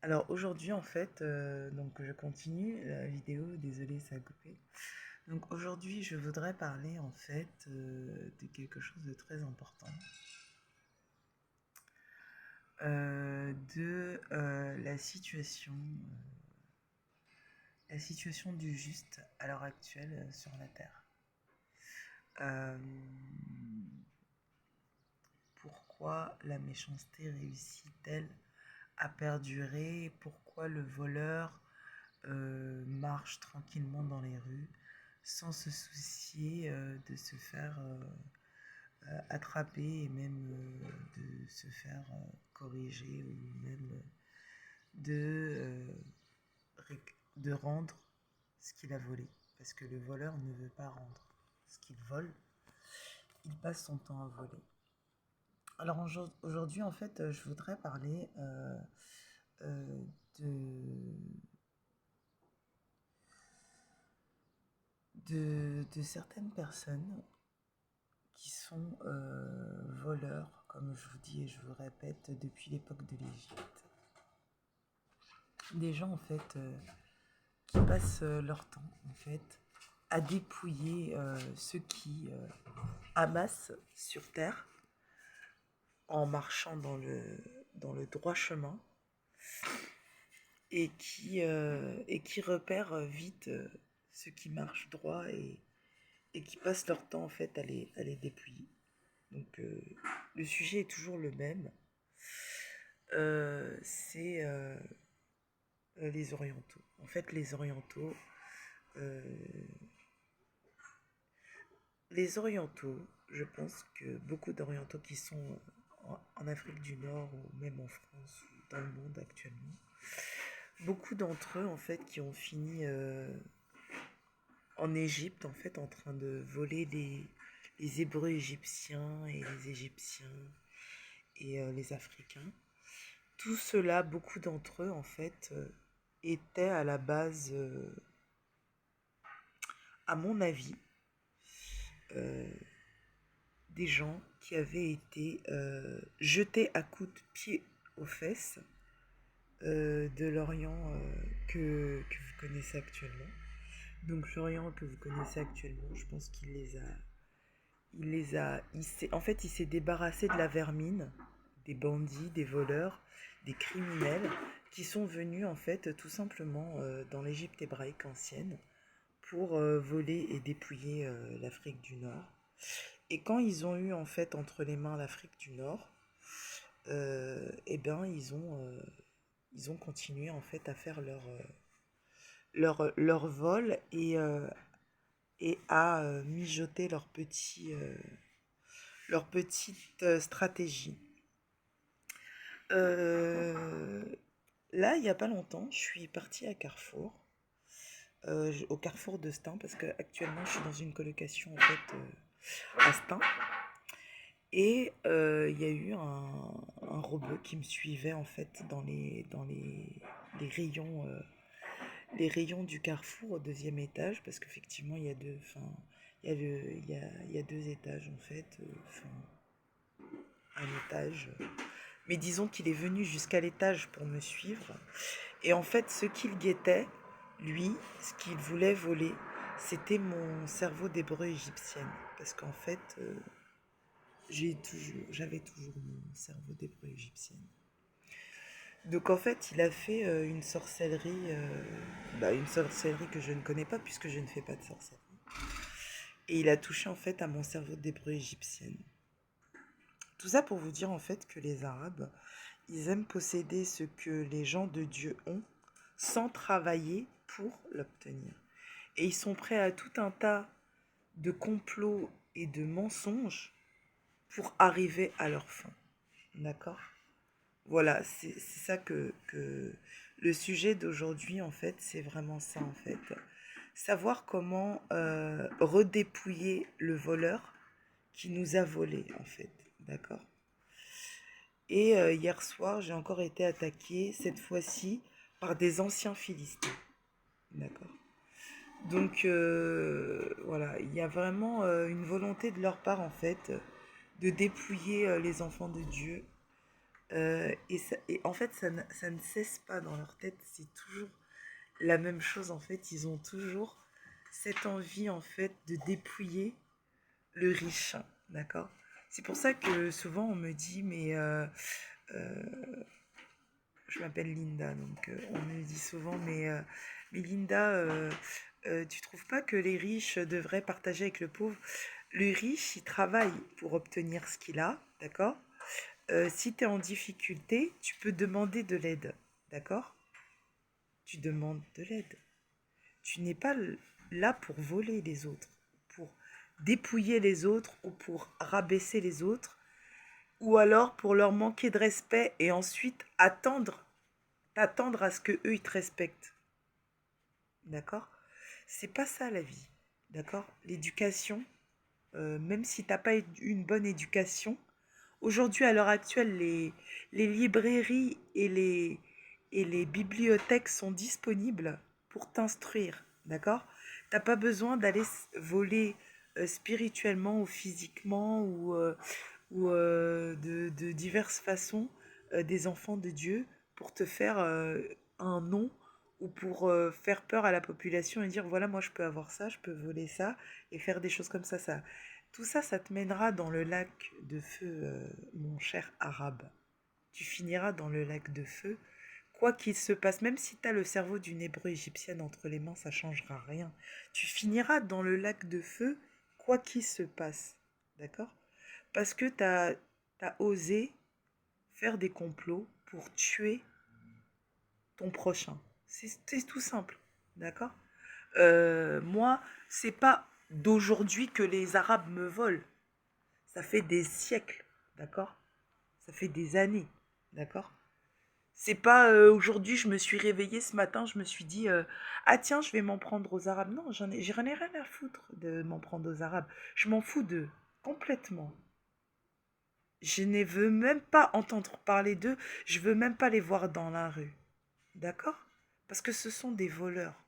Alors aujourd'hui en fait, donc je continue la vidéo, désolée ça a coupé. Donc aujourd'hui je voudrais parler en fait de quelque chose de très important, de la situation du juste à l'heure actuelle sur la Terre. Euh, Pourquoi la méchanceté réussit-elle à perdurer? Pourquoi le voleur marche tranquillement dans les rues sans se soucier de se faire attraper et même de se faire corriger ou même de, de rendre ce qu'il a volé. Parce que le voleur ne veut pas rendre ce qu'il vole, il passe son temps à voler. Alors aujourd'hui, en fait, je voudrais parler euh, de, de certaines personnes qui sont voleurs, comme je vous dis et je vous répète, depuis l'époque de l'Égypte. Des gens, en fait, qui passent leur temps, en fait, à dépouiller ceux qui amassent sur terre en marchant dans le droit chemin et qui repèrent vite ceux qui marchent droit et qui passent leur temps, en fait, à les dépouiller. Donc, le sujet est toujours le même. C'est les orientaux. En fait, euh, les orientaux, je pense que beaucoup d'orientaux qui sont en Afrique du Nord ou même en France ou dans le monde actuellement, beaucoup d'entre eux, en fait, qui ont fini en Égypte, en fait, en train de voler les Hébreux égyptiens et les Égyptiens et les Africains. Tout cela, beaucoup d'entre eux, en fait, étaient à la base, à mon avis, euh, des gens qui avaient été jetés à coups de pied aux fesses de l'Orient que vous connaissez actuellement. Donc l'Orient que vous connaissez actuellement, je pense en fait, il s'est débarrassé de la vermine, des bandits, des voleurs, des criminels qui sont venus en fait tout simplement dans l'Égypte hébraïque ancienne pour voler et dépouiller l'Afrique du Nord. Et quand ils ont eu en fait entre les mains l'Afrique du Nord, eh ben ils ont continué en fait à faire leur vol et à mijoter leur petite stratégie. Euh, Là, il n'y a pas longtemps, je suis partie à Carrefour, au Carrefour de Stein, parce que actuellement je suis dans une colocation en fait à Stein. Et il y a eu un robot qui me suivait en fait les rayons du Carrefour au deuxième étage, parce qu'effectivement il y a deux, enfin, il y a deux étages en fait, un étage. Mais disons qu'il est venu jusqu'à l'étage pour me suivre. Et en fait, ce qu'il guettait, lui, ce qu'il voulait voler, c'était mon cerveau d'hébreu égyptienne. Parce qu'en fait, j'avais toujours mon cerveau d'hébreu égyptienne. Donc en fait, il a fait une sorcellerie que je ne connais pas puisque je ne fais pas de sorcellerie. Et il a touché en fait à mon cerveau d'hébreu égyptienne. Tout ça pour vous dire en fait que les Arabes, ils aiment posséder ce que les gens de Dieu ont sans travailler pour l'obtenir. Et ils sont prêts à tout un tas de complots et de mensonges pour arriver à leur fin. D'accord? Voilà, c'est ça que le sujet d'aujourd'hui, en fait, c'est vraiment ça, en fait. Savoir comment redépouiller le voleur qui nous a volés, en fait. D'accord? Et hier soir, j'ai encore été attaquée, cette fois-ci, par des anciens Philistins. D'accord? Donc, voilà, il y a vraiment une volonté de leur part, en fait, de dépouiller les enfants de Dieu Et en fait, ça ne cesse pas dans leur tête. C'est toujours la même chose, en fait. Ils ont toujours cette envie, en fait, de dépouiller le riche. D'accord? C'est pour ça que souvent, on me dit, mais euh, je m'appelle Linda, donc on me dit souvent, mais Linda, tu trouves pas que les riches devraient partager avec le pauvre? Le riche, il travaille pour obtenir ce qu'il a, d'accord? Si tu es en difficulté, tu peux demander de l'aide, d'accord? Tu demandes de l'aide. Tu n'es pas là pour voler les autres, pour dépouiller les autres ou pour rabaisser les autres, ou alors pour leur manquer de respect et ensuite t'attendre à ce que eux ils te respectent. D'accord? C'est pas ça la vie. D'accord? L'éducation, même si t'as pas eu une bonne éducation, aujourd'hui à l'heure actuelle, les librairies et les bibliothèques sont disponibles pour t'instruire. D'accord? T'as pas besoin d'aller voler spirituellement ou physiquement ou de diverses façons des enfants de Dieu pour te faire un nom ou pour faire peur à la population et dire voilà, moi je peux avoir ça, je peux voler ça et faire des choses comme ça. Tout ça, ça te mènera dans le lac de feu, mon cher arabe. Tu finiras dans le lac de feu. Quoi qu'il se passe, même si tu as le cerveau d'une hébreu égyptienne entre les mains, ça changera rien. Tu finiras dans le lac de feu, quoi qu'il se passe. D'accord? Parce que tu as osé faire des complots pour tuer ton prochain. C'est tout simple. D'accord? Moi, c'est pas d'aujourd'hui que les Arabes me volent. Ça fait des siècles. D'accord? Ça fait des années. D'accord? C'est pas aujourd'hui, je me suis réveillée ce matin, je me suis dit ah tiens, je vais m'en prendre aux Arabes. Non, j'en ai rien à foutre de m'en prendre aux Arabes. Je m'en fous d'eux complètement. Je ne veux même pas entendre parler d'eux, je veux même pas les voir dans la rue. D'accord? Parce que ce sont des voleurs.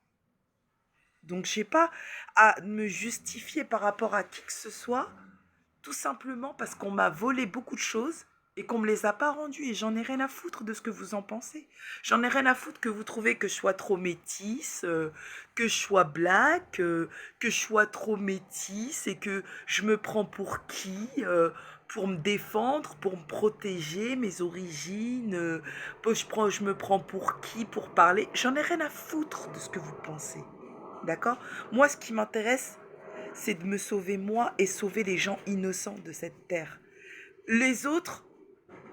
Donc j'ai pas à me justifier par rapport à qui que ce soit, tout simplement parce qu'on m'a volé beaucoup de choses et qu'on me les a pas rendues. Et j'en ai rien à foutre de ce que vous en pensez. J'en ai rien à foutre que vous trouvez que je sois trop métisse, que je sois black, que je sois trop métisse et que je me prends pour qui pour me défendre, pour me protéger, mes origines. Je me prends pour qui pour parler. J'en ai rien à foutre de ce que vous pensez. D'accord? Moi, ce qui m'intéresse, c'est de me sauver moi et sauver les gens innocents de cette terre. Les autres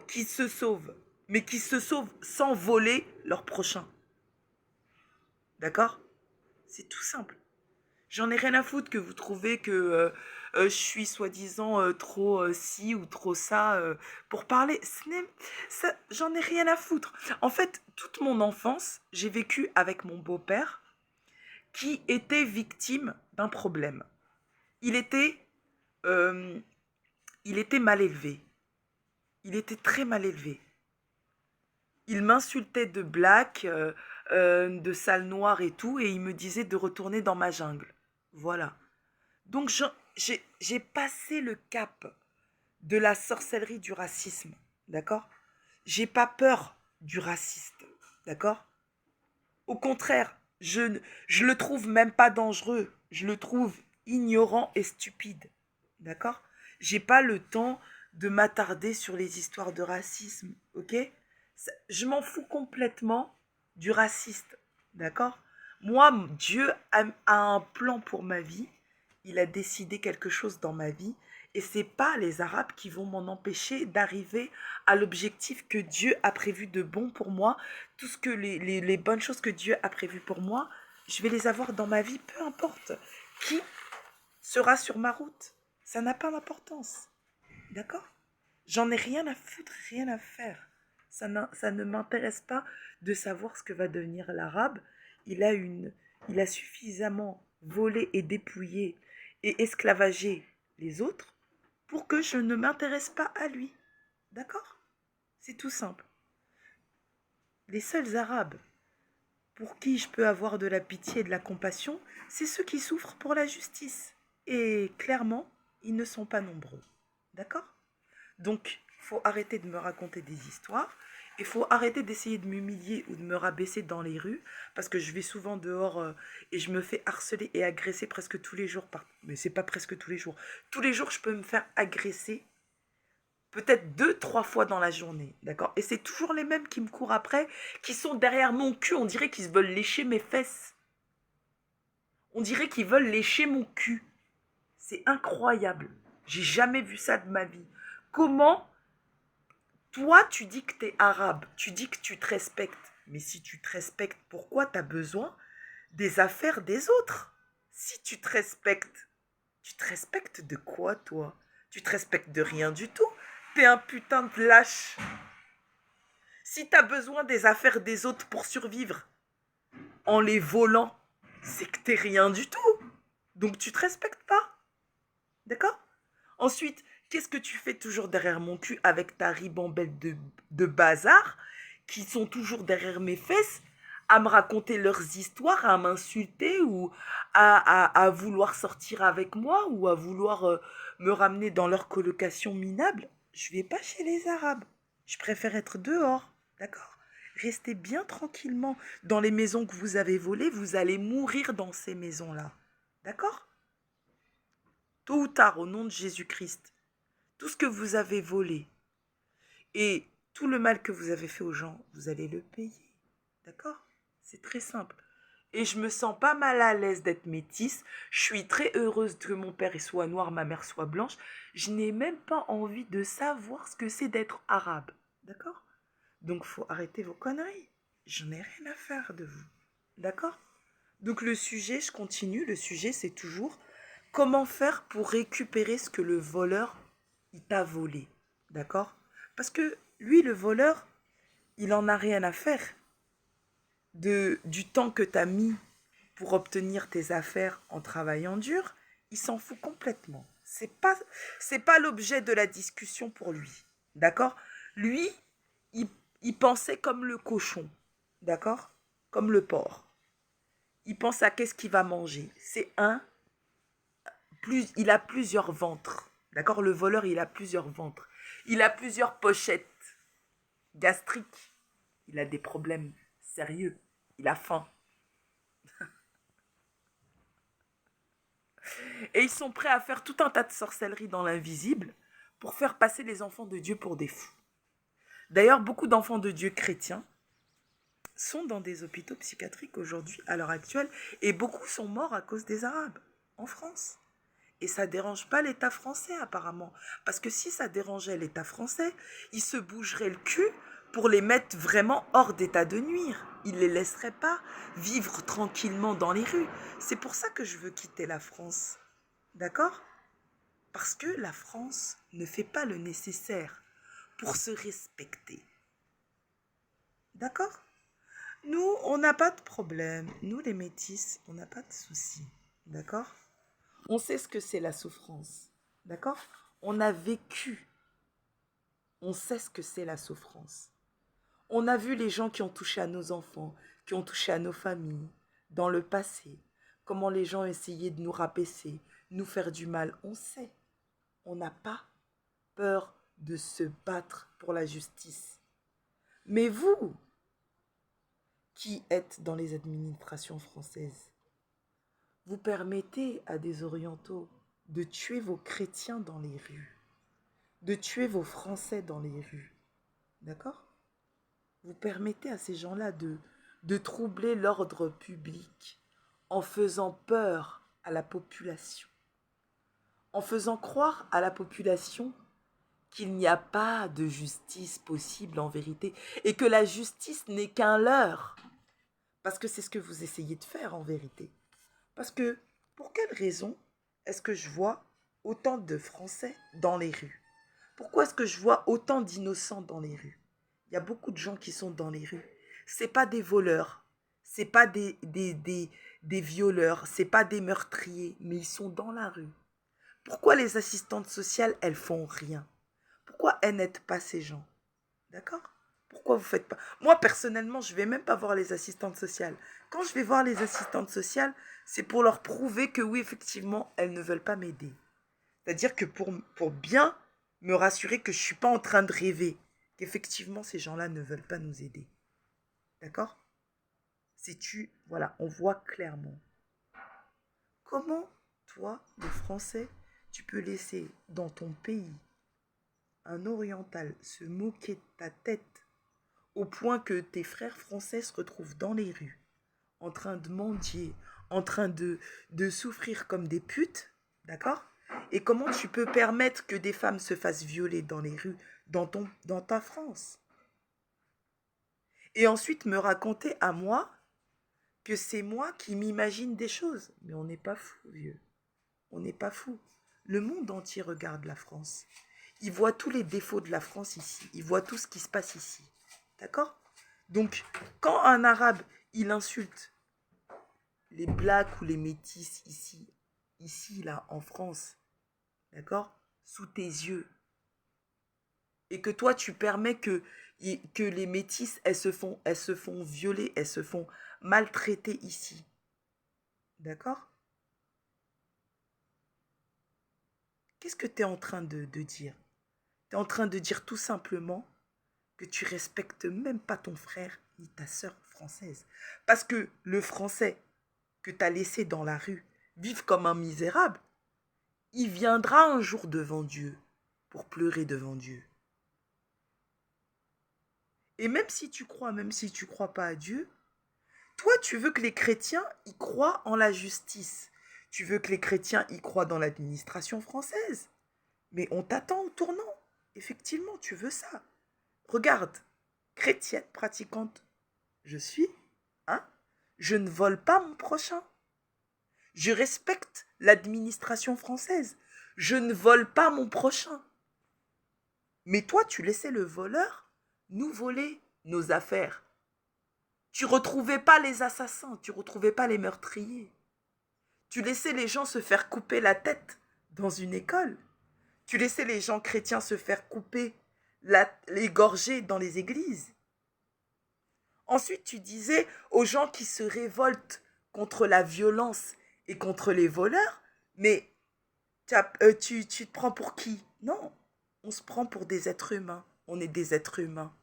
qui se sauvent, mais qui se sauvent sans voler leur prochain. D'accord? C'est tout simple. J'en ai rien à foutre que vous trouvez que je suis soi-disant trop ci ou trop ça pour parler. J'en ai rien à foutre. En fait, toute mon enfance, j'ai vécu avec mon beau-père qui était victime d'un problème. Il était, euh, il était mal élevé. Il était très mal élevé. Il m'insultait de black, de sale noire et tout, et il me disait de retourner dans ma jungle. Voilà. Donc j'ai passé le cap de la sorcellerie du racisme. D'accord? J'ai pas peur du raciste. D'accord? Au contraire, je le trouve même pas dangereux. Je le trouve ignorant et stupide. D'accord? J'ai pas le temps de m'attarder sur les histoires de racisme. Ok? Je m'en fous complètement du raciste. D'accord? Moi, Dieu a un plan pour ma vie. Il a décidé quelque chose dans ma vie. Et c'est pas les Arabes qui vont m'en empêcher d'arriver à l'objectif que Dieu a prévu de bon pour moi. Tout ce que les bonnes choses que Dieu a prévues pour moi, je vais les avoir dans ma vie, peu importe qui sera sur ma route. Ça n'a pas d'importance. D'accord? J'en ai rien à foutre, rien à faire. Ça ne m'intéresse pas de savoir ce que va devenir l'arabe. Il a, il a suffisamment volé et dépouillé et esclavagé les autres pour que je ne m'intéresse pas à lui. D'accord? C'est tout simple. Les seuls arabes pour qui je peux avoir de la pitié et de la compassion, c'est ceux qui souffrent pour la justice. Et clairement, ils ne sont pas nombreux. D'accord? Donc, faut arrêter de me raconter des histoires. Il faut arrêter d'essayer de m'humilier ou de me rabaisser dans les rues, parce que je vais souvent dehors et je me fais harceler et agresser presque tous les jours. Mais c'est pas presque tous les jours. Tous les jours, je peux me faire agresser peut-être 2, 3 fois dans la journée, d'accord? Et c'est toujours les mêmes qui me courent après, qui sont derrière mon cul. On dirait qu'ils veulent lécher mes fesses. On dirait qu'ils veulent lécher mon cul. C'est incroyable. J'ai jamais vu ça de ma vie. Comment, toi, tu dis que t'es arabe, tu dis que tu te respectes. Mais si tu te respectes, pourquoi t'as besoin des affaires des autres? Si tu te respectes de quoi, toi? Tu te respectes de rien du tout. T'es un putain de lâche. Si t'as besoin des affaires des autres pour survivre en les volant, c'est que t'es rien du tout. Donc tu te respectes pas. D'accord? Ensuite, qu'est-ce que tu fais toujours derrière mon cul avec ta ribambelle de bazar qui sont toujours derrière mes fesses à me raconter leurs histoires, à m'insulter ou à vouloir sortir avec moi ou à vouloir me ramener dans leur colocation minable? Je vais pas chez les Arabes. Je préfère être dehors. D'accord? Restez bien tranquillement dans les maisons que vous avez volées. Vous allez mourir dans ces maisons-là. D'accord? Tôt ou tard, au nom de Jésus-Christ, tout ce que vous avez volé et tout le mal que vous avez fait aux gens, vous allez le payer. D'accord? C'est très simple. Et je me sens pas mal à l'aise d'être métisse. Je suis très heureuse que mon père soit noir, ma mère soit blanche. Je n'ai même pas envie de savoir ce que c'est d'être arabe. D'accord? Donc, faut arrêter vos conneries. J'en ai rien à faire de vous. D'accord? Donc, le sujet, je continue. Le sujet, c'est toujours comment faire pour récupérer ce que le voleur, il t'a volé. D'accord? Parce que lui, le voleur, il en a rien à faire du temps que tu as mis pour obtenir tes affaires en travaillant dur. Il s'en fout complètement. C'est pas l'objet de la discussion pour lui. D'accord? Lui, il pensait comme le cochon. D'accord? Comme le porc. Il pense à qu'est-ce qu'il va manger. Il a plusieurs ventres. D'accord? Le voleur, il a plusieurs ventres. Il a plusieurs pochettes gastriques. Il a des problèmes sérieux. Il a faim. Et ils sont prêts à faire tout un tas de sorcelleries dans l'invisible pour faire passer les enfants de Dieu pour des fous. D'ailleurs, beaucoup d'enfants de Dieu chrétiens sont dans des hôpitaux psychiatriques aujourd'hui, à l'heure actuelle, et beaucoup sont morts à cause des Arabes, en France. Et ça ne dérange pas l'État français, apparemment. Parce que si ça dérangeait l'État français, il se bougerait le cul pour les mettre vraiment hors d'état de nuire. Il ne les laisserait pas vivre tranquillement dans les rues. C'est pour ça que je veux quitter la France. D'accord? Parce que la France ne fait pas le nécessaire pour se respecter. D'accord? Nous, on n'a pas de problème. Nous, les métis, on n'a pas de soucis. D'accord? On sait ce que c'est la souffrance. D'accord? On a vécu. On sait ce que c'est la souffrance. On a vu les gens qui ont touché à nos enfants, qui ont touché à nos familles, dans le passé. Comment les gens essayaient de nous rabaisser, nous faire du mal. On sait. On n'a pas peur de se battre pour la justice. Mais vous, qui êtes dans les administrations françaises, vous permettez à des orientaux de tuer vos chrétiens dans les rues, de tuer vos Français dans les rues. D'accord? Vous permettez à ces gens-là de troubler l'ordre public en faisant peur à la population, en faisant croire à la population qu'il n'y a pas de justice possible en vérité et que la justice n'est qu'un leurre. Parce que c'est ce que vous essayez de faire en vérité. Parce que, pour quelle raison est-ce que je vois autant de Français dans les rues? Pourquoi est-ce que je vois autant d'innocents dans les rues? Il y a beaucoup de gens qui sont dans les rues. C'est pas des voleurs, c'est pas des violeurs, c'est pas des meurtriers, mais ils sont dans la rue. Pourquoi les assistantes sociales, elles font rien? Pourquoi elles n'aident pas ces gens? D'accord? Pourquoi vous faites pas? Moi, personnellement, je vais même pas voir les assistantes sociales. Quand je vais voir les assistantes sociales, c'est pour leur prouver que oui, effectivement, elles ne veulent pas m'aider. C'est-à-dire que pour bien me rassurer que je ne suis pas en train de rêver, qu'effectivement ces gens-là ne veulent pas nous aider. D'accord? Voilà, on voit clairement. Comment, toi, le français, tu peux laisser dans ton pays un oriental se moquer de ta tête au point que tes frères français se retrouvent dans les rues, en train de mendier, en train de souffrir comme des putes, d'accord? Et comment tu peux permettre que des femmes se fassent violer dans les rues, dans ta France? Et ensuite me raconter à moi que c'est moi qui m'imagine des choses. Mais on n'est pas fou, vieux. On n'est pas fou. Le monde entier regarde la France. Il voit tous les défauts de la France ici. Il voit tout ce qui se passe ici. D'accord? Donc, quand un arabe, il insulte les blacks ou les métis ici, là, en France, d'accord? Sous tes yeux. Et que toi, tu permets que les métis, elles se font violer, elles se font maltraiter ici. D'accord? Qu'est-ce que tu es en train de dire? Tu es en train de dire tout simplement que tu respectes même pas ton frère ni ta sœur française. Parce que le français que tu as laissé dans la rue vivre comme un misérable, il viendra un jour devant Dieu pour pleurer devant Dieu. Et même si tu crois pas à Dieu, toi tu veux que les chrétiens y croient en la justice. Tu veux que les chrétiens y croient dans l'administration française. Mais on t'attend au tournant. Effectivement, tu veux ça. Regarde, chrétienne pratiquante, je suis, hein? Je ne vole pas mon prochain. Je respecte l'administration française. Je ne vole pas mon prochain. Mais toi, tu laissais le voleur nous voler nos affaires. Tu retrouvais pas les assassins, tu retrouvais pas les meurtriers. Tu laissais les gens se faire couper la tête dans une école. Tu laissais les gens chrétiens se faire couper, l'égorger dans les églises. Ensuite, tu disais aux gens qui se révoltent contre la violence et contre les voleurs, mais tu te prends pour qui? Non, on se prend pour des êtres humains. On est des êtres humains.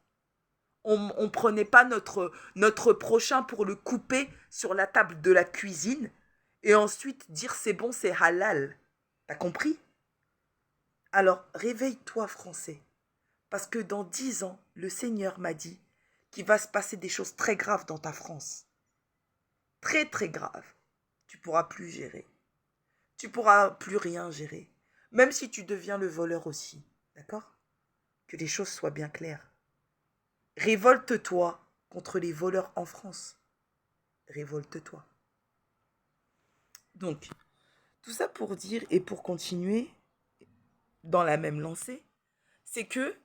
On ne prenait pas notre prochain pour le couper sur la table de la cuisine et ensuite dire c'est bon, c'est halal. T'as compris? Alors, réveille-toi, Français. Parce que dans 10 ans, le Seigneur m'a dit qu'il va se passer des choses très graves dans ta France. Très, très graves. Tu ne pourras plus gérer. Tu ne pourras plus rien gérer. Même si tu deviens le voleur aussi. D'accord? Que les choses soient bien claires. Révolte-toi contre les voleurs en France. Révolte-toi. Donc, tout ça pour dire et pour continuer dans la même lancée, c'est que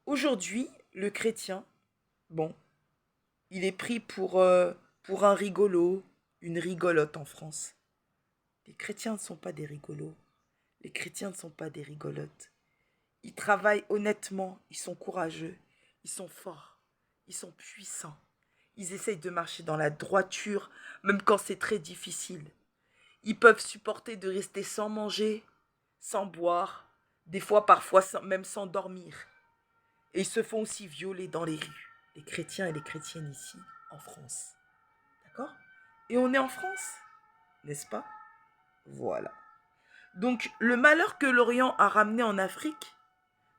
aujourd'hui, le chrétien, bon, il est pris pour un rigolo, une rigolote en France. Les chrétiens ne sont pas des rigolos. Les chrétiens ne sont pas des rigolotes. Ils travaillent honnêtement, ils sont courageux, ils sont forts, ils sont puissants. Ils essayent de marcher dans la droiture, même quand c'est très difficile. Ils peuvent supporter de rester sans manger, sans boire, des fois parfois même sans dormir. Et ils se font aussi violer dans les rues, les chrétiens et les chrétiennes ici, en France. D'accord? Et on est en France, n'est-ce pas? Voilà. Donc, le malheur que l'Orient a ramené en Afrique,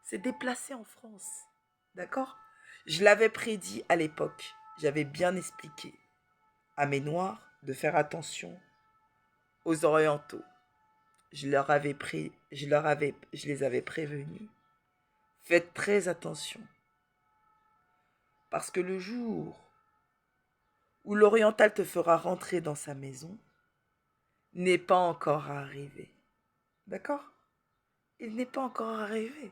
s'est déplacé en France. D'accord? Je l'avais prédit à l'époque. J'avais bien expliqué à mes Noirs de faire attention aux Orientaux. Je les avais prévenus. Faites très attention. Parce que le jour où l'Oriental te fera rentrer dans sa maison n'est pas encore arrivé. D'accord? Il n'est pas encore arrivé.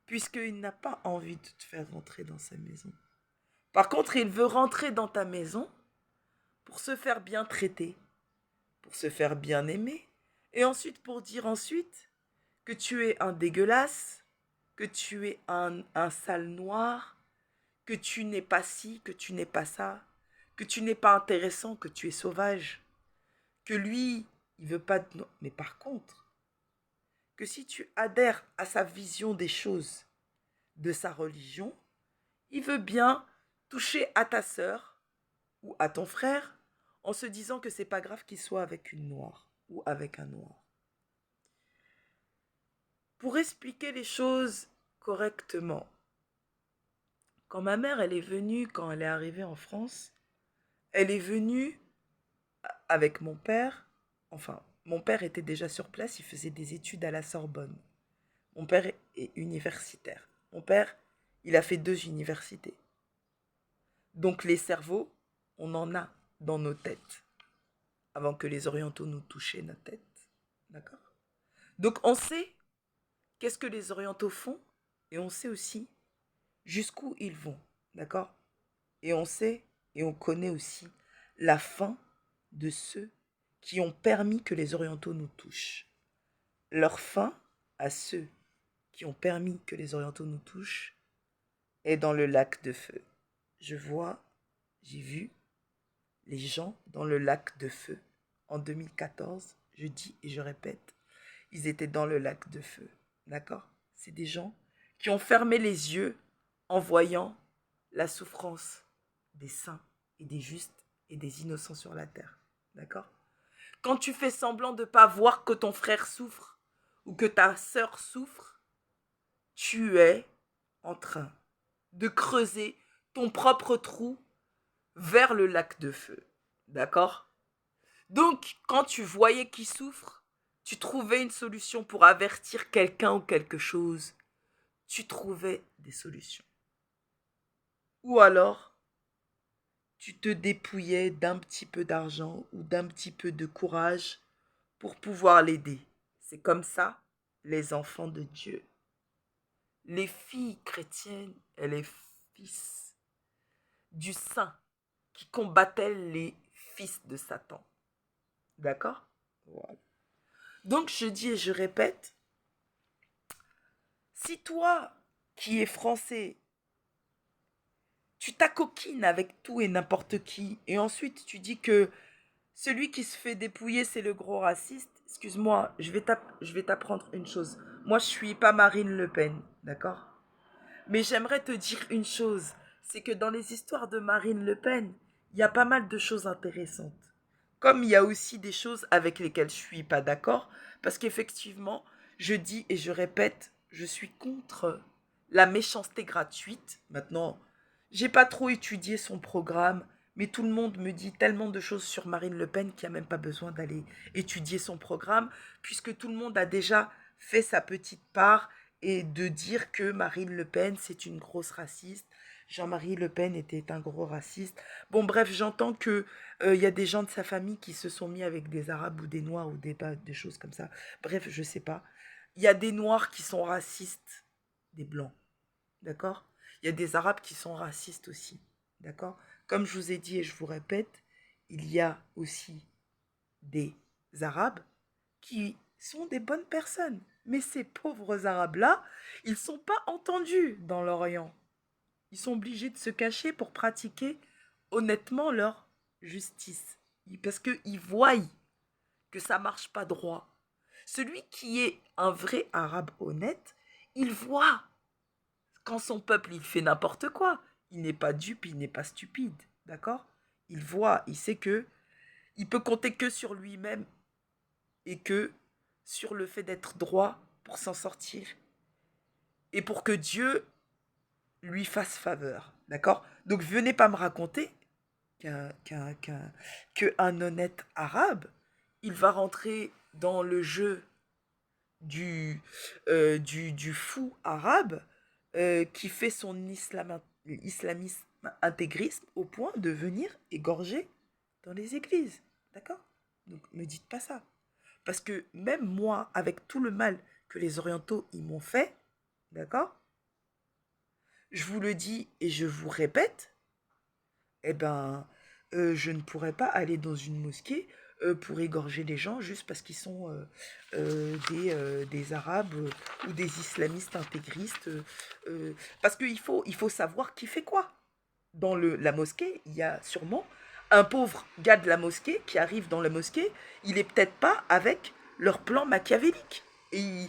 Puisqu'il n'a pas envie de te faire rentrer dans sa maison. Par contre, il veut rentrer dans ta maison pour se faire bien traiter, pour se faire bien aimer, et ensuite pour dire ensuite que tu es un dégueulasse, que tu es un sale noir, que tu n'es pas ci, que tu n'es pas ça, que tu n'es pas intéressant, que tu es sauvage, que lui, il veut pas de... Mais par contre, que si tu adhères à sa vision des choses, de sa religion, il veut bien toucher à ta sœur ou à ton frère en se disant que c'est pas grave qu'il soit avec une noire ou avec un noir. Pour expliquer les choses correctement, quand ma mère elle est venue, quand elle est arrivée en France, elle est venue avec mon père. Enfin, mon père était déjà sur place, il faisait des études à la Sorbonne. Mon père est universitaire. Mon père, il a fait 2 universités. Donc les cerveaux, on en a dans nos têtes, avant que les orientaux nous touchent notre tête. D'accord? Donc on sait qu'est-ce que les orientaux font et on sait aussi jusqu'où ils vont. D'accord? Et on sait et on connaît aussi la fin de ceux qui ont permis que les orientaux nous touchent. Leur fin à ceux qui ont permis que les orientaux nous touchent est dans le lac de feu. J'ai vu les gens dans le lac de feu. En 2014, je dis et je répète, ils étaient dans le lac de feu. D'accord? C'est des gens qui ont fermé les yeux en voyant la souffrance des saints et des justes et des innocents sur la terre. D'accord? Quand tu fais semblant de ne pas voir que ton frère souffre ou que ta sœur souffre, tu es en train de creuser ton propre trou vers le lac de feu. D'accord? Donc, quand tu voyais qui souffre, tu trouvais une solution pour avertir quelqu'un ou quelque chose. Tu trouvais des solutions. Ou alors, tu te dépouillais d'un petit peu d'argent ou d'un petit peu de courage pour pouvoir l'aider. C'est comme ça, les enfants de Dieu. Les filles chrétiennes et les fils du saint qui combattaient les fils de Satan. D'accord? Voilà. Donc je dis et je répète, si toi qui es français, tu t'acoquines avec tout et n'importe qui, et ensuite tu dis que celui qui se fait dépouiller c'est le gros raciste, excuse-moi, je vais t'apprendre une chose. Moi je suis pas Marine Le Pen, d'accord? Mais j'aimerais te dire une chose, c'est que dans les histoires de Marine Le Pen, il y a pas mal de choses intéressantes. Comme il y a aussi des choses avec lesquelles je suis pas d'accord, parce qu'effectivement, je dis et je répète, je suis contre la méchanceté gratuite. Maintenant, j'ai pas trop étudié son programme, mais tout le monde me dit tellement de choses sur Marine Le Pen qu'il n'y a même pas besoin d'aller étudier son programme, puisque tout le monde a déjà fait sa petite part et de dire que Marine Le Pen, c'est une grosse raciste. Jean-Marie Le Pen était un gros raciste. Bon, bref, j'entends que y a des gens de sa famille qui se sont mis avec des Arabes ou des Noirs ou des choses comme ça. Bref, je sais pas. Il y a des Noirs qui sont racistes, des Blancs. D'accord? Il y a des Arabes qui sont racistes aussi. D'accord? Comme je vous ai dit et je vous répète, il y a aussi des Arabes qui sont des bonnes personnes. Mais ces pauvres Arabes-là, ils ne sont pas entendus dans l'Orient. Ils sont obligés de se cacher pour pratiquer honnêtement leur justice. Parce qu'ils voient que ça ne marche pas droit. Celui qui est un vrai Arabe honnête, il voit quand son peuple il fait n'importe quoi. Il n'est pas dupe, il n'est pas stupide. D'accord? Il voit, il sait que il peut compter que sur lui-même et que sur le fait d'être droit pour s'en sortir et pour que Dieu lui fasse faveur. D'accord? Donc venez pas me raconter qu'un honnête arabe, il va rentrer dans le jeu du fou arabe qui fait son islamisme intégrisme au point de venir égorger dans les églises. D'accord? Donc ne dites pas ça. Parce que même moi, avec tout le mal que les orientaux ils m'ont fait, d'accord? Je vous le dis et je vous répète, eh ben, je ne pourrais pas aller dans une mosquée pour égorger les gens juste parce qu'ils sont des Arabes ou des islamistes intégristes. Parce qu'il faut savoir qui fait quoi. Dans la mosquée, il y a sûrement un pauvre gars de la mosquée qui arrive dans la mosquée, il est peut-être pas avec leur plan machiavélique. Et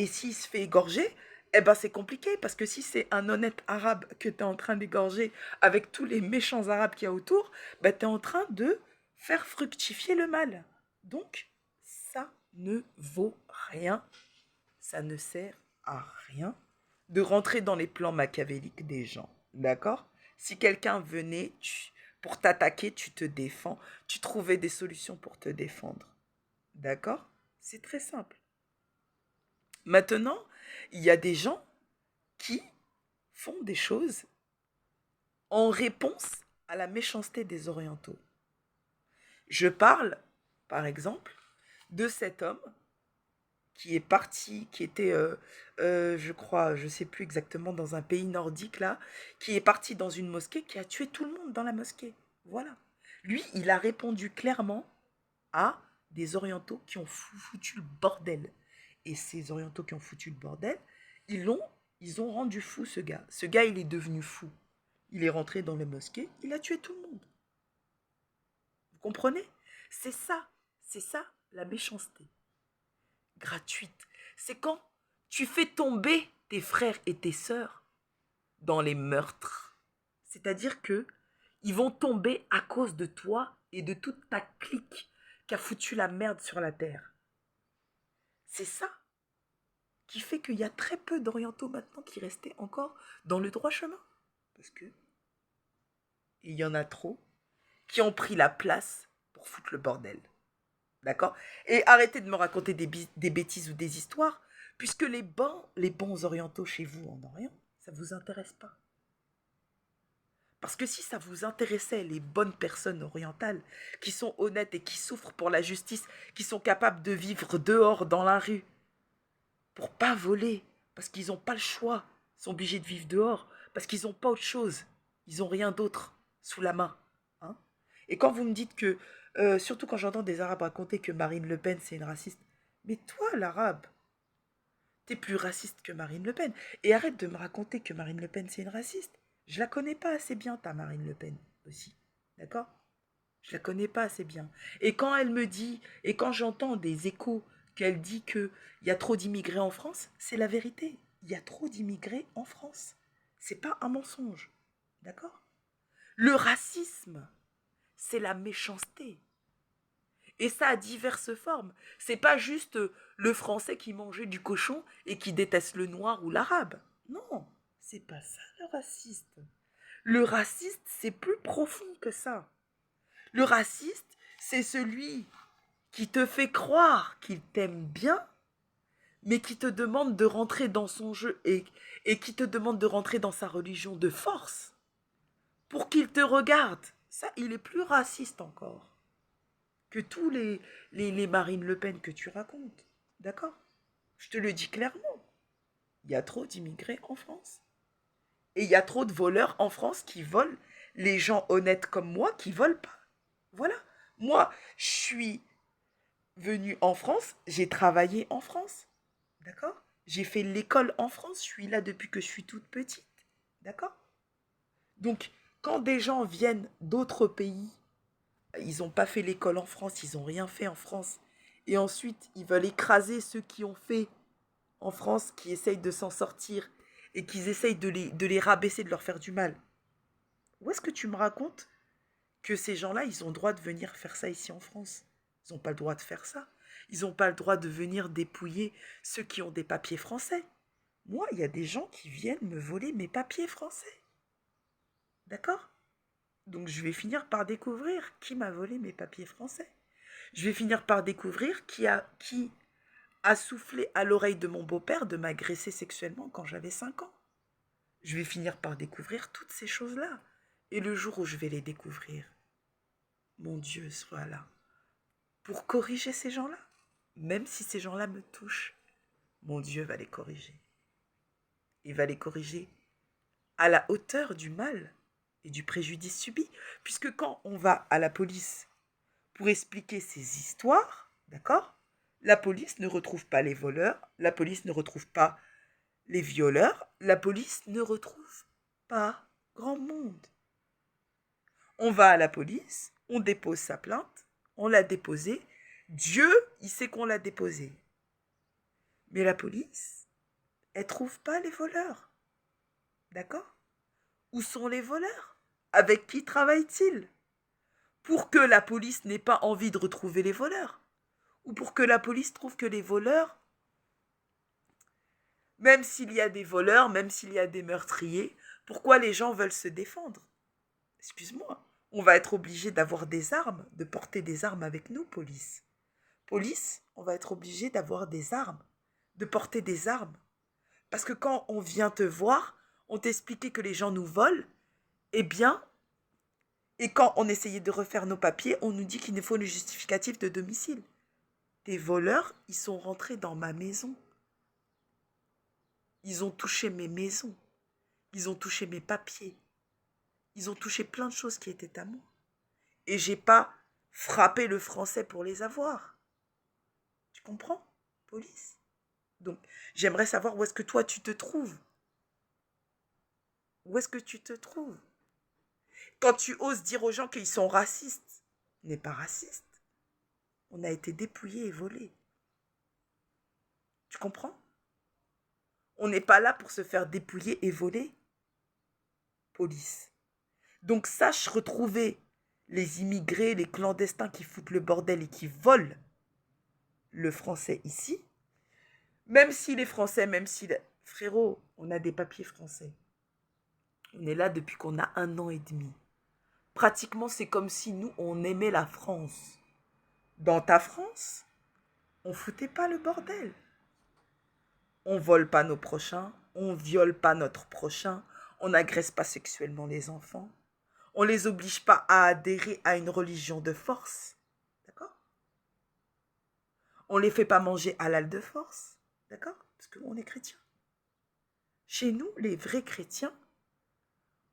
s'il se fait égorger, eh ben c'est compliqué parce que si c'est un honnête arabe que tu es en train d'égorger avec tous les méchants arabes qu'il y a autour, ben tu es en train de faire fructifier le mal. Donc, ça ne vaut rien, ça ne sert à rien de rentrer dans les plans machiavéliques des gens. D'accord? Si quelqu'un venait pour t'attaquer, tu te défends. Tu trouvais des solutions pour te défendre. D'accord? C'est très simple. Maintenant, il y a des gens qui font des choses en réponse à la méchanceté des Orientaux. Je parle, par exemple, de cet homme qui est parti, qui était, je crois, je sais plus exactement, dans un pays nordique là, qui est parti dans une mosquée, qui a tué tout le monde dans la mosquée. Voilà. Lui, il a répondu clairement à des Orientaux qui ont foutu le bordel. Et ces Orientaux qui ont foutu le bordel, ils l'ont, ils ont rendu fou ce gars. Ce gars, il est devenu fou. Il est rentré dans les mosquées, il a tué tout le monde. Vous comprenez? C'est ça la méchanceté gratuite. C'est quand tu fais tomber tes frères et tes sœurs dans les meurtres. C'est-à-dire que ils vont tomber à cause de toi et de toute ta clique qui a foutu la merde sur la terre. C'est ça qui fait qu'il y a très peu d'orientaux maintenant qui restaient encore dans le droit chemin. Parce que il y en a trop qui ont pris la place pour foutre le bordel. D'accord? Et arrêtez de me raconter des bêtises ou des histoires, puisque les bons orientaux chez vous en Orient, ça ne vous intéresse pas. Parce que si ça vous intéressait, les bonnes personnes orientales, qui sont honnêtes et qui souffrent pour la justice, qui sont capables de vivre dehors dans la rue, pour pas voler, parce qu'ils n'ont pas le choix, ils sont obligés de vivre dehors, parce qu'ils n'ont pas autre chose, ils n'ont rien d'autre sous la main. Hein. Et quand vous me dites que, surtout quand j'entends des Arabes raconter que Marine Le Pen c'est une raciste, mais toi l'Arabe, t'es plus raciste que Marine Le Pen. Et arrête de me raconter que Marine Le Pen c'est une raciste. Je la connais pas assez bien, ta Marine Le Pen aussi. D'accord? Je la connais pas assez bien. Et quand elle me dit, et quand j'entends des échos qu'elle dit qu'il y a trop d'immigrés en France, c'est la vérité. Il y a trop d'immigrés en France. C'est pas un mensonge. D'accord? Le racisme, c'est la méchanceté. Et ça a diverses formes. C'est pas juste le français qui mangeait du cochon et qui déteste le noir ou l'arabe. Non, c'est pas ça le raciste. Le raciste, c'est plus profond que ça. Le raciste, c'est celui qui te fait croire qu'il t'aime bien, mais qui te demande de rentrer dans son jeu et qui te demande de rentrer dans sa religion de force pour qu'il te regarde. Ça, il est plus raciste encore que tous les Marine Le Pen que tu racontes. D'accord? Je te le dis clairement. Il y a trop d'immigrés en France. Et il y a trop de voleurs en France qui volent les gens honnêtes comme moi qui volent pas. Voilà. Moi, je suis venue en France, j'ai travaillé en France. D'accord? J'ai fait l'école en France, je suis là depuis que je suis toute petite. D'accord? Donc, quand des gens viennent d'autres pays, ils n'ont pas fait l'école en France, ils n'ont rien fait en France, et ensuite ils veulent écraser ceux qui ont fait en France, qui essayent de s'en sortir, et qu'ils essayent de les rabaisser, de leur faire du mal. Où est-ce que tu me racontes que ces gens-là, ils ont le droit de venir faire ça ici en France? Ils n'ont pas le droit de faire ça. Ils n'ont pas le droit de venir dépouiller ceux qui ont des papiers français. Moi, il y a des gens qui viennent me voler mes papiers français. D'accord? Donc je vais finir par découvrir qui m'a volé mes papiers français. Je vais finir par découvrir qui a soufflé à l'oreille de mon beau-père de m'agresser sexuellement quand j'avais 5 ans. Je vais finir par découvrir toutes ces choses-là. Et le jour où je vais les découvrir, mon Dieu soit là pour corriger ces gens-là. Même si ces gens-là me touchent, mon Dieu va les corriger. Il va les corriger à la hauteur du mal et du préjudice subi. Puisque quand on va à la police pour expliquer ces histoires, d'accord, la police ne retrouve pas les voleurs, la police ne retrouve pas les violeurs, la police ne retrouve pas grand monde. On va à la police, on dépose sa plainte, on l'a déposée. Dieu, il sait qu'on l'a déposée. Mais la police, elle trouve pas les voleurs. D'accord? Où sont les voleurs? Avec qui travaillent-ils? Pour que la police n'ait pas envie de retrouver les voleurs. Ou pour que la police trouve que les voleurs, même s'il y a des voleurs, même s'il y a des meurtriers, pourquoi les gens veulent se défendre? Excuse-moi, on va être obligé d'avoir des armes, de porter des armes avec nous, police. Police, on va être obligé d'avoir des armes, de porter des armes. Parce que quand on vient te voir, on t'expliquait que les gens nous volent, eh bien, et quand on essayait de refaire nos papiers, on nous dit qu'il nous faut le justificatif de domicile. Des voleurs, ils sont rentrés dans ma maison. Ils ont touché mes maisons. Ils ont touché mes papiers. Ils ont touché plein de choses qui étaient à moi. Et j'ai pas frappé le français pour les avoir. Tu comprends, police? Donc, j'aimerais savoir où est-ce que toi tu te trouves. Où est-ce que tu te trouves? Quand tu oses dire aux gens qu'ils sont racistes, on n'est pas raciste. On a été dépouillés et volés. Tu comprends? On n'est pas là pour se faire dépouiller et voler. Police. Donc sache retrouver les immigrés, les clandestins qui foutent le bordel et qui volent le français ici. Même si les Français, même si... Frérot, on a des papiers français. On est là depuis qu'on a 1 an et demi. Pratiquement, c'est comme si nous, on aimait la France. Dans ta France, on foutait pas le bordel. On vole pas nos prochains, on viole pas notre prochain, on n'agresse pas sexuellement les enfants, on les oblige pas à adhérer à une religion de force, d'accord? On les fait pas manger halal de force, d'accord? Parce qu'on est chrétiens. Chez nous, les vrais chrétiens,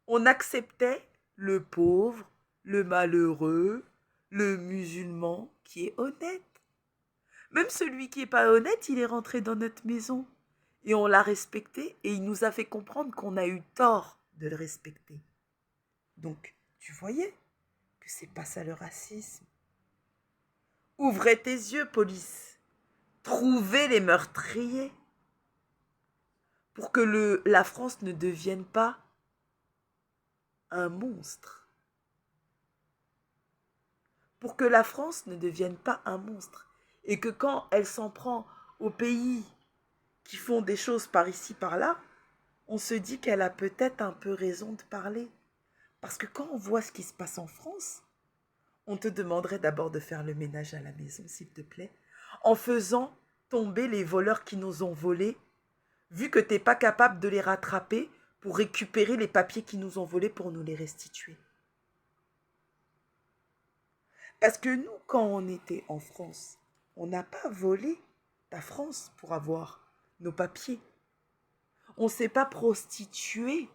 on acceptait le pauvre, le malheureux, le musulman qui est honnête. Même celui qui n'est pas honnête, il est rentré dans notre maison. Et on l'a respecté et il nous a fait comprendre qu'on a eu tort de le respecter. Donc, tu voyais que c'est pas ça le racisme. Ouvrez tes yeux, police. Trouvez les meurtriers. Pour que la France ne devienne pas un monstre. Pour que la France ne devienne pas un monstre. Et que quand elle s'en prend aux pays qui font des choses par ici, par là, on se dit qu'elle a peut-être un peu raison de parler. Parce que quand on voit ce qui se passe en France, on te demanderait d'abord de faire le ménage à la maison, s'il te plaît, en faisant tomber les voleurs qui nous ont volés, vu que tu n'es pas capable de les rattraper pour récupérer les papiers qui nous ont volés pour nous les restituer. Parce que nous, quand on était en France, on n'a pas volé ta France pour avoir nos papiers. On ne s'est pas prostitué.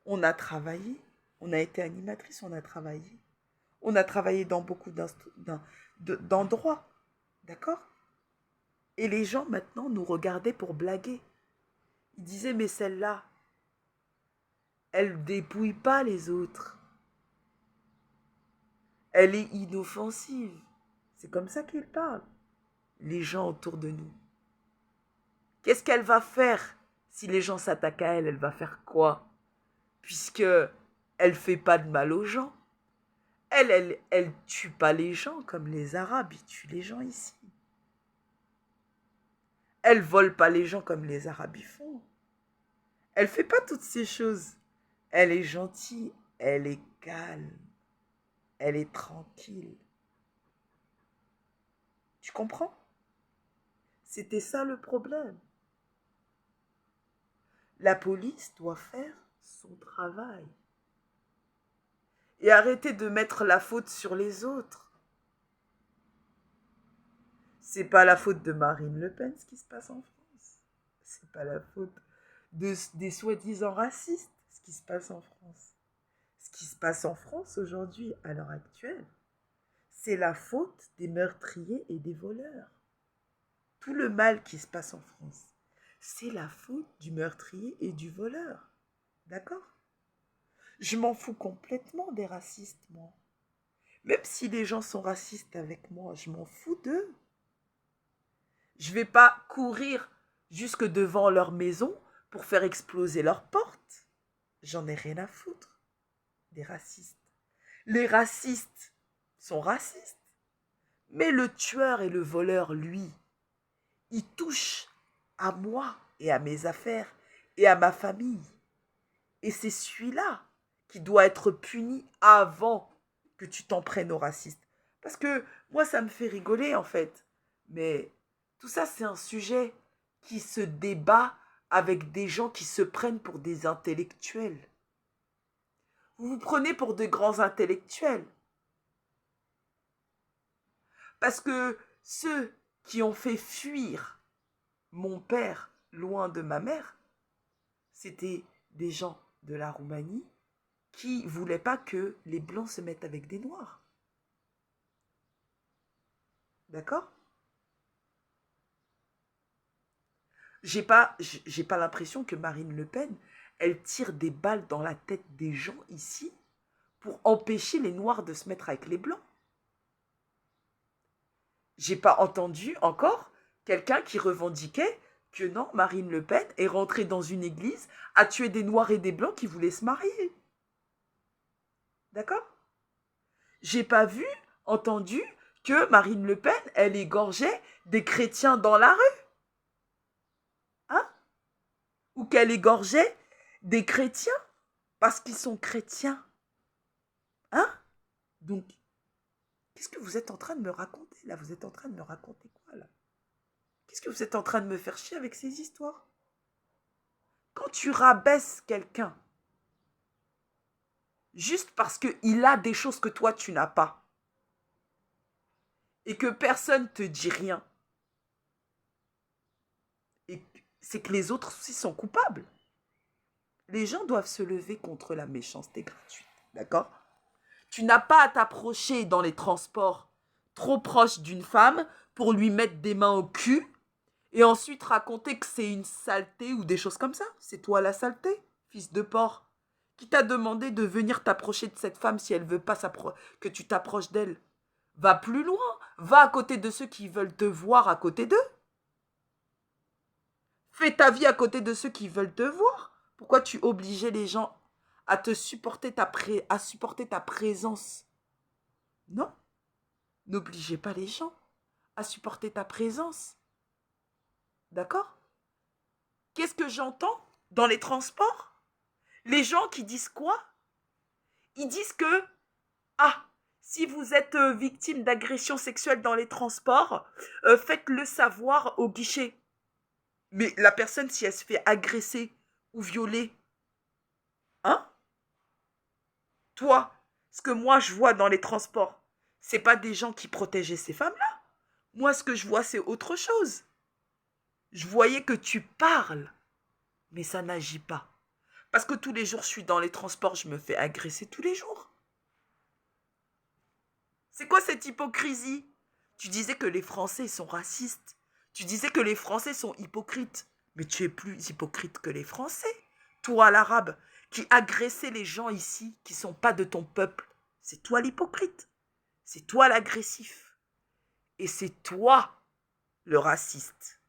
On a travaillé. On a été animatrice, on a travaillé. On a travaillé dans beaucoup d'endroits. D'accord? Et les gens maintenant nous regardaient pour blaguer. Ils disaient, mais celle-là, elle ne dépouille pas les autres. Elle est inoffensive. C'est comme ça qu'ils parlent, les gens autour de nous. Qu'est-ce qu'elle va faire si les gens s'attaquent à elle? Elle va faire quoi? Puisque elle ne fait pas de mal aux gens. Elle tue pas les gens comme les Arabes, ils tuent les gens ici. Elle vole pas les gens comme les Arabes y font. Elle fait pas toutes ces choses. Elle est gentille, elle est calme, elle est tranquille. Tu comprends? C'était ça le problème. La police doit faire son travail. Et arrêter de mettre la faute sur les autres. C'est pas la faute de Marine Le Pen ce qui se passe en France. C'est pas la faute des soi-disant racistes ce qui se passe en France. Ce qui se passe en France aujourd'hui, à l'heure actuelle, c'est la faute des meurtriers et des voleurs. Tout le mal qui se passe en France, c'est la faute du meurtrier et du voleur. D'accord? Je m'en fous complètement des racistes, moi. Même si les gens sont racistes avec moi, je m'en fous d'eux. Je vais pas courir jusque devant leur maison pour faire exploser leurs portes. J'en ai rien à foutre des racistes. Les racistes sont racistes. Mais le tueur et le voleur, lui, il touche à moi et à mes affaires et à ma famille. Et c'est celui-là qui doit être puni avant que tu t'en prennes aux racistes. Parce que moi, ça me fait rigoler en fait. Mais tout ça, c'est un sujet qui se débat avec des gens qui se prennent pour des intellectuels. Vous vous prenez pour de grands intellectuels. Parce que ceux qui ont fait fuir mon père loin de ma mère, c'était des gens de la Roumanie qui ne voulaient pas que les Blancs se mettent avec des Noirs. D'accord? J'ai pas l'impression que Marine Le Pen, elle tire des balles dans la tête des gens ici pour empêcher les Noirs de se mettre avec les Blancs. J'ai pas entendu encore quelqu'un qui revendiquait que non, Marine Le Pen est rentrée dans une église, a tué des Noirs et des Blancs qui voulaient se marier. D'accord? J'ai pas vu, entendu que Marine Le Pen, elle égorgeait des chrétiens dans la rue. Hein? Ou qu'elle égorgeait des chrétiens parce qu'ils sont chrétiens. Hein? Donc, qu'est-ce que vous êtes en train de me raconter là? Vous êtes en train de me raconter quoi là? Qu'est-ce que vous êtes en train de me faire chier avec ces histoires? Quand tu rabaisses quelqu'un juste parce qu'il a des choses que toi tu n'as pas et que personne ne te dit rien, et c'est que les autres aussi sont coupables. Les gens doivent se lever contre la méchanceté gratuite, d'accord? Tu n'as pas à t'approcher dans les transports trop proche d'une femme pour lui mettre des mains au cul et ensuite raconter que c'est une saleté ou des choses comme ça. C'est toi la saleté, fils de porc. Qui t'a demandé de venir t'approcher de cette femme si elle veut pas que tu t'approches d'elle? Va plus loin, va à côté de ceux qui veulent te voir à côté d'eux. Fais ta vie à côté de ceux qui veulent te voir. Pourquoi tu obligeais les gens à te supporter à supporter ta présence? Non, n'obligez pas les gens à supporter ta présence. D'accord? Qu'est-ce que j'entends dans les transports? Les gens qui disent quoi? Ils disent que, ah, si vous êtes victime d'agression sexuelle dans les transports, faites-le savoir au guichet. Mais la personne, si elle se fait agresser ou violer, hein? Toi, ce que moi je vois dans les transports, c'est pas des gens qui protégeaient ces femmes-là. Moi, ce que je vois, c'est autre chose. Je voyais que tu parles, mais ça n'agit pas. Parce que tous les jours, je suis dans les transports, je me fais agresser tous les jours. C'est quoi cette hypocrisie? Tu disais que les Français sont racistes. Tu disais que les Français sont hypocrites. Mais tu es plus hypocrite que les Français. Toi, l'arabe, qui agressait les gens ici, qui ne sont pas de ton peuple. C'est toi l'hypocrite. C'est toi l'agressif. Et c'est toi le raciste.